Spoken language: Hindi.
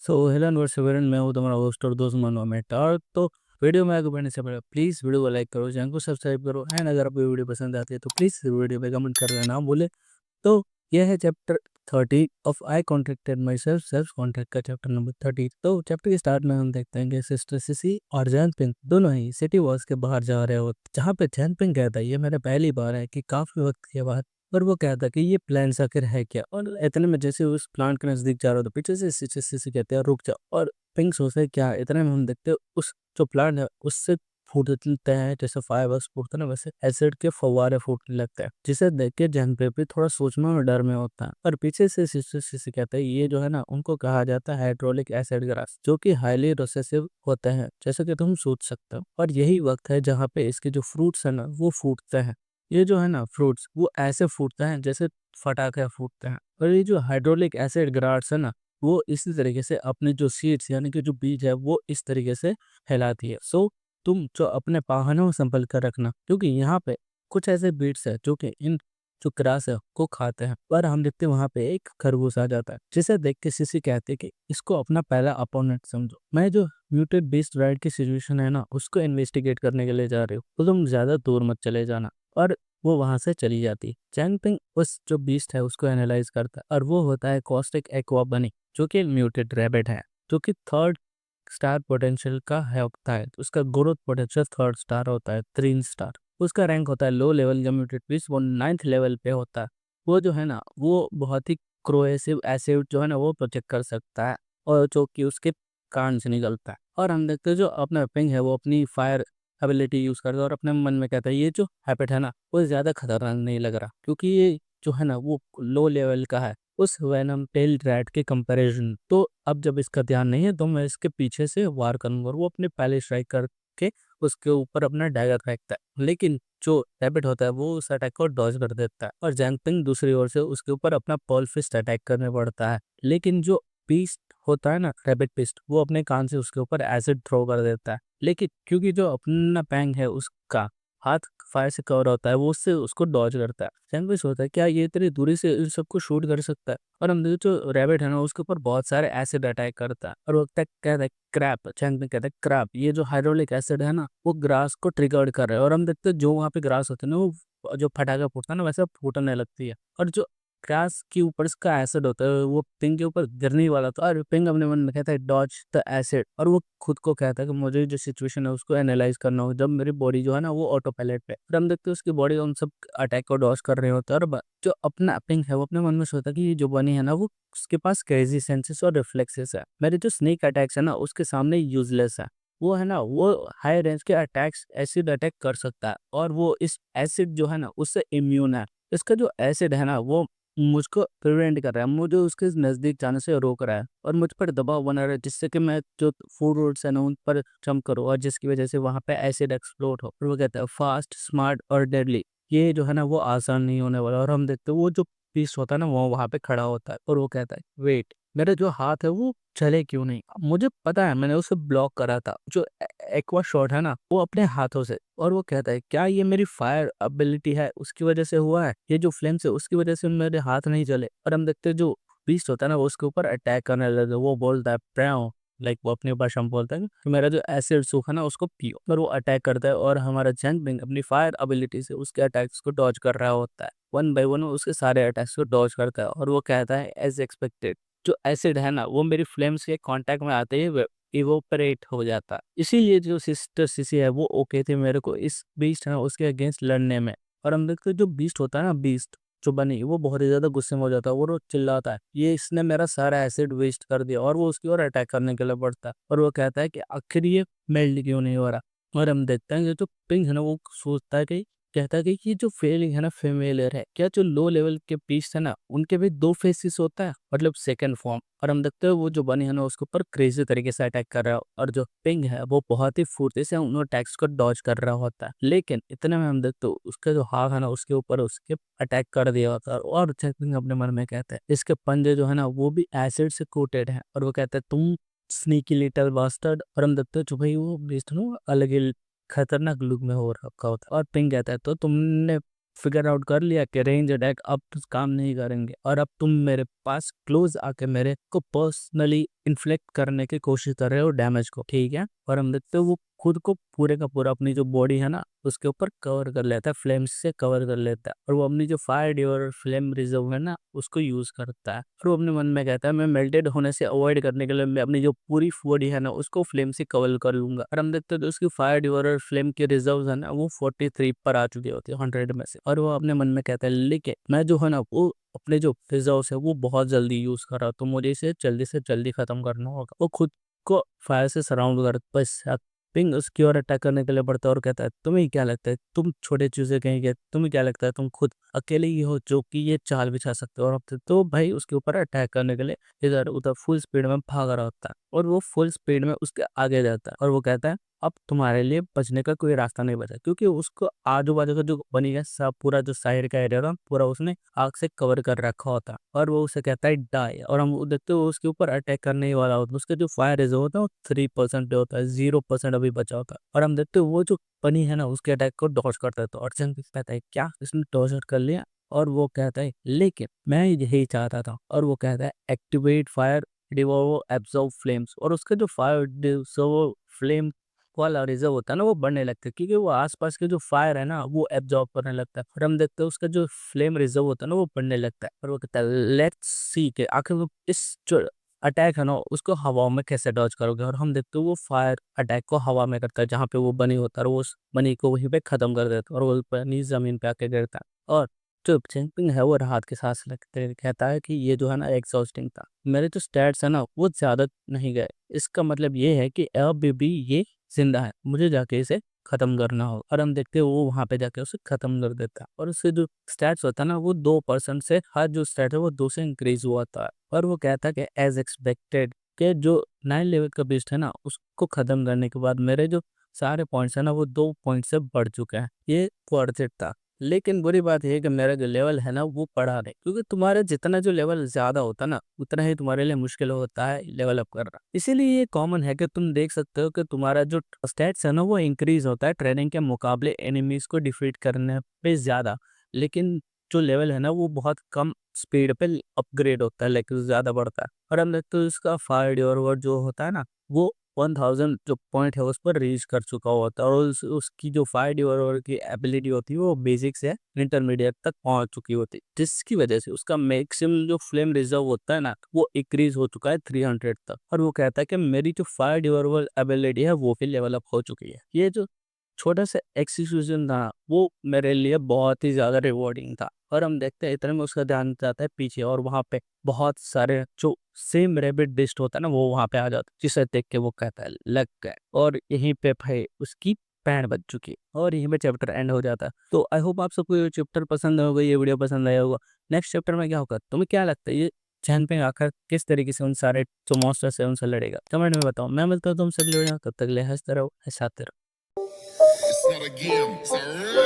हेलो नमस्कार, मैं हूँ तुम्हारा होस्ट और दोस्त मनु मेहता। तो वीडियो में आगे बढ़ने से पहले प्लीज़ वीडियो को लाइक करो, चैनल को सब्सक्राइब करो एंड अगर आपको वीडियो पसंद आती है तो प्लीज़ वीडियो पे कमेंट करना ना भूले। तो यह है chapter 30 of I contracted my self self contract का चैप्टर नंबर 30। तो चैप्टर के स्टार्ट में हम देखते हैं कि सिस्टर सिसी और जैन पिंग दोनों ही सिटी वॉल्स के बाहर जा रहे होते, जहाँ पे जैन पिंग कहता है ये मेरा पहली बार है कि काफ़ी वक्त के बाद। पर वो कहता है कि ये प्लान आखिर है क्या, और इतने में जैसे उस प्लांट के नजदीक जा रहा हो तो पीछे से सिसी सिसी कहते हैं रुक जाओ, और पिंक सोचता है क्या। इतने में हम देखते हैं उस जो प्लांट है उससे फूटते हैं, जैसे फायरवर्क्स फूटते हैं ना वैसे एसिड के फव्वारे फूटने लगते हैं, जिसे देख के जैन पे भी थोड़ा सोचने और डर में होता है। और पीछे से सिस्टर सिसी कहते हैं ये जो है ना उनको कहा जाता है हाइड्रोलिक एसिड ग्रास, जो कि हाईली रिसेसिव होते हैं जैसे कि तुम सोच सकते हो। और यही वक्त है जहाँ पे इसके जो फ्रूट्स है ना वो फूटते हैं। ये जो है ना फ्रूट्स वो ऐसे फूटते हैं जैसे फटाखे फूटते हैं। और ये जो हाइड्रोलिक एसिड ग्रास है ना वो इसी तरीके से अपने जो सीड्स यानी कि जो बीज है वो इस तरीके से फैलाती है। तुम जो अपने वाहनों में संभल कर रखना, क्योंकि यहाँ पे कुछ ऐसे बीट्स है जो कि इन जो ग्रास है को खाते हैं। पर हम देखते हैं वहां पे एक खरगोश आ जाता है, जिसे देख के सिसी कहते हैं कि इसको अपना पहला अपोनेंट समझो। मैं जो म्यूटेड बीस्ट राइड की सिचुएशन है ना उसको इन्वेस्टिगेट करने के लिए जा रही हूँ, तो तुम ज्यादा दूर मत चले जाना। और वो वहां से चली जाती है। चैंग पिंग उस जो बीस्ट है उसको एनालाइज करता है, और वो होता है कॉस्टिक एक्वा बनी, जो कि म्यूटेड रैबिट है, जो कि थर्ड स्टार पोटेंशियल का है होता है। तो उसका ग्रोथ पोटेंशियल थर्ड स्टार होता है, 3 स्टार। उसका रैंक होता है लो लेवल का म्यूटेड बीस्ट, वो 9th लेवल पे होता है। वो जो है ना वो बहुत ही क्रोएसिव एसिड जो है ना वो प्रोटेक्ट कर सकता है, और जो कि उसके कान से निकलता है। और हम देखते हैं जो अपना पिंग है वो अपनी फायर एबिलिटी यूज करता है, और अपने मन में कहता है ये जो हैबिट है ना वो ज्यादा खतरनाक नहीं लग रहा, क्योंकि ये जो है ना वो लो लेवल का है उस वेनम टेल रैट के कंपैरिजन। तो अब जब इसका ध्यान नहीं है तो मैं इसके पीछे से वार करूंगा, और वो अपने पहले स्ट्राइक करके उसके ऊपर अपना डैगर फेंकता है। लेकिन जो रैबिट होता है वो उस अटैक को डॉज कर देता है, और जैंगपिंग दूसरी ओर से उसके ऊपर अपना पर्ल फिस्ट अटैक करने पड़ता है। लेकिन जो पीस्ट होता है ना रैबिट पिस्ट, वो अपने कान से उसके ऊपर एसिड थ्रो कर देता है। लेकिन क्योंकि जो अपना पैंग है उसका हाथ फायर से कवर होता है, वो उससे उसको डॉज करता है। चैंग भी सोचता है क्या ये इतनी दूरी से इन सबको शूट कर सकता है। और हम देखते जो रैबिट है ना उसके ऊपर बहुत सारे एसिड अटैक करता है, और वो कहता है क्रैप। चैंग भी कहता है क्रैप, ये जो हाइड्रोलिक एसिड है ना वो ग्रास को ट्रिगर्ड कर रहा है। और हम देखते हैं जो वहाँ पे ग्रास होते हैं ना वो जो फटाका फूटता है ना वैसे फूटने लगती है। और जो ग्रास के ऊपर इसका एसिड होता है वो पिंग के ऊपर गिरने वाला था, और पिंग अपने मन में कहता है डॉज द एसिड। और वो खुद को कहता है कि मुझे जो सिचुएशन है उसको एनालाइज करना होगा, जब मेरी बॉडी जो है ना वो ऑटो पायलट पे। और हम देखते हैं उसकी बॉडी उन सब अटैक को डॉज कर रहे होते हैं। और जो अपना पिंग है वो अपने मन में सोचता है कि ये जो बनी है ना वो उसके पास क्रेजी सेंसेस और रिफ्लेक्सेस है, मेरे जो स्नेक अटैक्स है ना उसके सामने यूजलेस है। वो है ना वो हाई रेंज के अटैक्स एसिड अटैक कर सकता है, और वो इस एसिड जो है ना उससे इम्यून है। इसका जो एसिड है ना वो मुझको प्रिवेंट कर रहा है, मुझे उसके नज़दीक जाने से रोक रहा है, और मुझ पर दबाव बना रहा है, जिससे कि मैं जो फूड रोड्स है ना उन पर जंप करूँ, और जिसकी वजह से वहाँ पे एसिड एक्सप्लोड हो। और वो कहता है फास्ट स्मार्ट और डेडली, ये जो है ना वो आसान नहीं होने वाला। और हम देखते हैं वो जो पीस होता है ना वो वहाँ पे खड़ा होता है, और वो कहता है वेट, मेरा जो हाथ है वो चले क्यों नहीं। अब मुझे पता है मैंने उसे ब्लॉक करा था जो एक्वा शॉट है ना वो अपने हाथों से। और वो कहता है क्या ये मेरी फायर एबिलिटी है उसकी वजह से हुआ है, ये जो फ्लेम्स है उसकी वजह से मेरे हाथ नहीं जले। और हम देखते हैं जो बीस्ट होता है ना वो उसके ऊपर अटैक करने लगे, वो बोलता है प्याओ, लाइक वो अपनी भाषा में बोलता है कि मेरा जो एसिड सूखा ना उसको पियो। और वो अटैक करता है, और हमारा जैंग अपनी फायर एबिलिटी से उसके अटैक्स को डॉज कर रहा होता है। वन बाय वन उसके सारे अटैक्स को डॉज करता है, और वो कहता है एज एक्सपेक्टेड जो एसिड है ना वो मेरी फ्लेम्स के कांटेक्ट में आते ही इवोपरेट हो जाता। इसीलिए जो सिस्टर सिसी है वो ओके थे मेरे को इस बीस्ट है ना उसके अगेंस्ट लड़ने में। और हम देखते हैं जो बीस्ट होता है ना बीस्ट जो बनी वो बहुत ही ज्यादा गुस्से में हो जाता है, वो चिल्लाता है ये इसने मेरा सारा एसिड वेस्ट कर दिया, और वो उसकी ओर अटैक करने के लिए बढ़ता है। और वो कहता है कि आखिर ये मेल्ट क्यों नहीं हो रहा। और हम देखते हैं कि जो पिंक है ना वो सोचता है कि कहता है कि ये जो फेलिंग है ना फेमिलियर है क्या, जो लो लेवल के पीस है ना उनके भी दो फेसिस होता है, मतलब सेकंड फॉर्म। और हम देखते हैं वो जो बनी है ना उसके ऊपर क्रेजी तरीके से अटैक कर रहा है, और जो पिंग है वो बहुत ही फुर्ती से उन अटैक्स को डॉज कर रहा होता है। लेकिन इतने में हम देखते हैं उसका जो हाथ है ना उसके ऊपर उसके अटैक कर दिया होता है, और पिंग अपने मन में कहते हैं इसके पंजे जो है ना वो भी एसिड से कोटेड है। और वो कहते हैं तुम स्नीकी लिटल बास्टर्ड। और हम देखते हैं जो भाई वो बेस्ट नो अलग ही खतरनाक लुक में हो रखा होता है। और पिंग कहता है तो तुमने फिगर आउट कर लिया कि रेंज अटैक अब तो काम नहीं करेंगे और अब तुम मेरे पास क्लोज आके मेरे को पर्सनली इन्फ्लिक्ट करने की कोशिश कर रहे हो डैमेज को, ठीक है। और हम देखते हो वो खुद को पूरे का पूरा अपनी जो बॉडी है ना उसके ऊपर कवर कर लेता है, फ्लेम्स से कवर कर लेता है, और वो अपनी जो फायर ड्यूर फ्लेम रिजर्व है ना उसको यूज करता है। और वो अपने मन में कहता है मैं मेल्टेड होने से अवॉइड करने के लिए मैं अपनी जो पूरी बॉडी है ना उसको फ्लेम से कवर कर लूंगा। और हम देखते हैं तो उसकी फायर ड्यूर फ्लेम के रिजर्व है ना वो 43 पर आ चुके होते हैं 100 में से। और वो अपने मन में कहता है लेकिन मैं जो है ना वो अपने जो रिजर्व है वो बहुत जल्दी यूज कर रहा हूँ, तो मुझे इसे जल्दी से जल्दी खत्म करना होगा। वो खुद को फायर से सराउंड कर बस पिंग उसकी ओर अटैक करने के लिए बढ़ता है और कहता है तुम्हें क्या लगता है तुम छोटे चूजे कहेंगे, तुम्हें क्या लगता है तुम खुद अकेले ही हो जो कि ये चाल बिछा सकते हो। और अब तो भाई उसके ऊपर अटैक करने के लिए इधर उधर फुल स्पीड में भाग रहा होता है और वो फुल स्पीड में उसके आगे जाता है। और वो कहता है अब तुम्हारे लिए बचने का कोई रास्ता नहीं बचा, क्योंकि उसको आजू बाजू का जो बनी है सब पूरा जो साइड का एरिया था पूरा उसने आग से कवर कर रखा होता है। और वो उसे कहता है डाई, और हम वो देखते हो उसके ऊपर अटैक करने ही वाला होता है। उसका जो फायर रिजर्व होता है वो 3% पे होता है, 0% अभी बचा होता है। और हम देखते हो वो जो बनी है ना उसके अटैक को डॉज करता है, तो अर्जुन भी कहता है क्या इसने डॉज कर लिया। और वो कहता है लेकिन मैं यही चाहता था। और वो कहता है एक्टिवेट फायर डिवोर्व एब्जॉर्ब फ्लेम्स, और उसका जो फायर डिवोर्व फ्लेम वाला रिजर्व होता है ना वो बढ़ने लगता है, क्योंकि वो आसपास के जो फायर है ना वो एब्जॉर्ब करने लगता है। और हम देखते हैं उसका जो फ्लेम रिजर्व होता है ना वो बढ़ने लगता है। और वो कहता है लेट्स सी के आखिर वो इस जो अटैक है ना उसको हवा में कैसे डॉज करोगे। और हम देखते हैं वो फायर अटैक को हवा में करता है जहाँ पे वो बनी होता है, और वो उस बनी को वहीं पे खत्म कर देता है और वो बनी जमीन पे आके गिरता है। और जो चैंपिंग है वो राहत के सांस लेते कहता है कि ये जो है ना एग्जॉस्टिंग था, मेरे जो स्टैट्स है ना वो ज्यादा नहीं गए, इसका मतलब ये है कि अभी भी ये जिंदा है, मुझे जाके इसे खत्म करना हो। और हम देखते हैं वो वहां पे जाके उसे खत्म कर देता है, और उससे जो स्टैट्स होता है ना वो 2% से हर जो स्टैट है वो 2 से इंक्रीज हुआ था। और वो कहता है कि एज एक्सपेक्टेड के जो 9 लेवल का बीस्ट है ना उसको खत्म करने के बाद मेरे जो सारे पॉइंट्स है ना वो 2 पॉइंट से बढ़ चुके हैं, ये वर्थ इट था। लेकिन बुरी बात यह है कि मेरा जो लेवल है ना वो पढ़ा नहीं, क्योंकि तुम्हारे जितना जो लेवल ज्यादा होता है ना उतना ही तुम्हारे लिए मुश्किल होता है लेवल अप करना। इसीलिए ये कॉमन है कि तुम देख सकते हो कि तुम्हारा जो स्टैट्स है ना वो इंक्रीज होता है ट्रेनिंग के मुकाबले एनिमीज को डिफीट करने पे ज्यादा, लेकिन जो लेवल है ना वो बहुत कम स्पीड पे अपग्रेड होता है, लेकिन ज्यादा बढ़ता है। और हम देखते हो इसका फायर और जो होता है ना वो 1000 जो पॉइंट है उस पर रीच कर चुका होता है, और उसकी जो फायर और की एबिलिटी होती है वो बेसिक से इंटरमीडिएट तक पहुंच चुकी होती है, जिसकी वजह से उसका मैक्सिमम जो फ्लेम रिजर्व होता है ना वो इंक्रीज हो चुका है 300 तक। और वो कहता है कि मेरी जो फायर ड्यूरेबल एबिलिटी है वो भी लेवल अप हो चुकी है। ये जो छोटा सा एक्सक्यूजन था वो मेरे लिए बहुत ही ज्यादा रिवॉर्डिंग था। और हम देखते हैं इतने में उसका ध्यान जाता है पीछे, और वहां पे बहुत सारे जो सेम रेबिट डिस्ट होता है ना वो वहां पे आ जाता है, जिसे देख के वो कहता है लग गए। और यहीं पे भाई उसकी पैंट बच चुकी है, और यहीं पे चैप्टर एंड हो जाता है। तो आई होप आप सबको ये चैप्टर पसंद होगा, ये वीडियो पसंद आया होगा। नेक्स्ट चैप्टर में क्या होगा तुम्हें क्या लगता है, ये चैन पे आकर किस तरीके से उन सारे जो मॉन्स्टर्स है उनसे लड़ेगा, कमेंट में बताओ। मैं मिलता हूँ तुमसे अगले वीडियो में, तब तक ले हंसते रहो हंसाते रहो। It's not a game, it's a